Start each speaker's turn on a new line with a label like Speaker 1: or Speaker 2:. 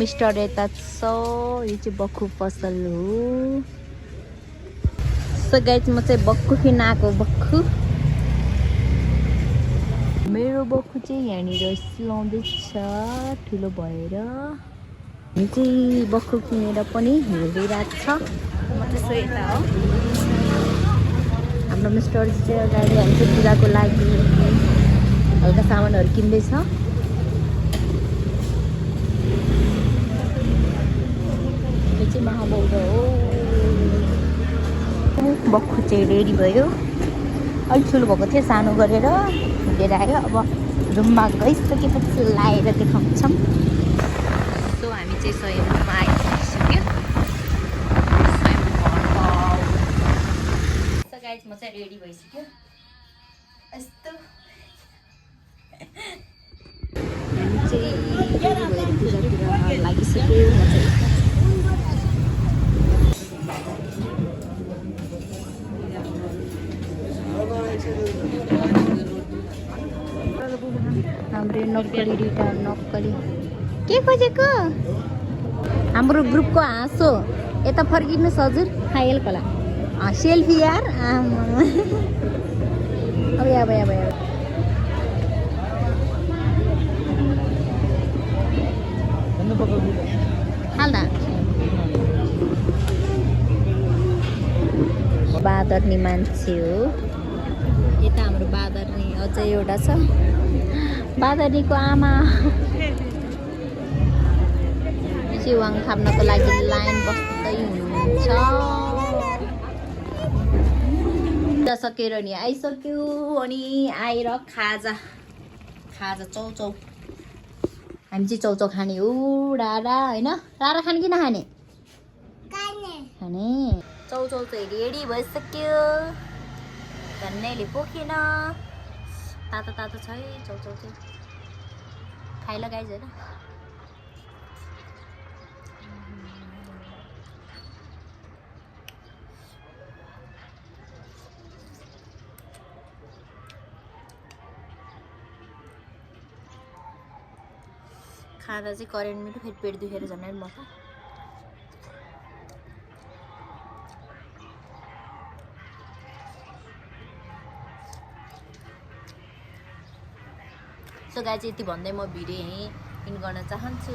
Speaker 1: mister यता छ यो चाहिँ बक्खु पसल हो सो गाइज म चाहिँ बक्खु किन आएको बक्खु मेरो बक्खु चाहिँ यहाँनिर सिलाउँदैछ ठुलो भएर यो चाहिँ बक्खु किनेर पनि हिँडिरहेको छ म त्यसो यता हो हाम्रो मिस्टर चाहिँ अगाडि हामी चाहिँ पूजाको लागि हल्का सामानहरू किन्दैछ यो चाहिँ महाबौद्ध हो बक्खु चाहिँ रेडी भयो अलिक ठुलो भएको थियो सानो गरेर हिँडेर आयो अब रुममा गइसकेपछि लाएर देखाउँछौँ सो हामी चाहिँ स्वयंमा आइसक्यो सो गाइज म चाहिँ रेडी भइसक्यो यस्तो हामी चाहिँ रेडी भएर पूजातिर लागिसक्यो म चाहिँ हाम्रो नक्कली रिटर्न नक्कली के खोजेको हाम्रो ग्रुपको हाँसो यता फर्किनुहोस् हजुर खायल कला सेल्फी यार अब हाल्दा बादर्नी मान्छे हो यता हाम्रो बादर्नी अझै एउटा छ बादरीको आमा चिवाङ खाप्नको लागि लाइन बस्दै हुनुहुन्छ सकेर नि आइसक्यो अनि आएर खाजा चौचौ हामी चाहिँ चौचौ खाने हो रारा होइन रारा खाने कि नखाने खाने चौचौ चाहिँ रेडी भइसक्यो धन्यले पोखेन तातो छ है चौचौ चाहिँ खाइला गाइज होइन खाँदा चाहिँ करेन्ट मिठो फेरि पेट दुखेर झन् म त सो गाइज यति भन्दै म भिडियो यहीँ इन गर्न चाहन्छु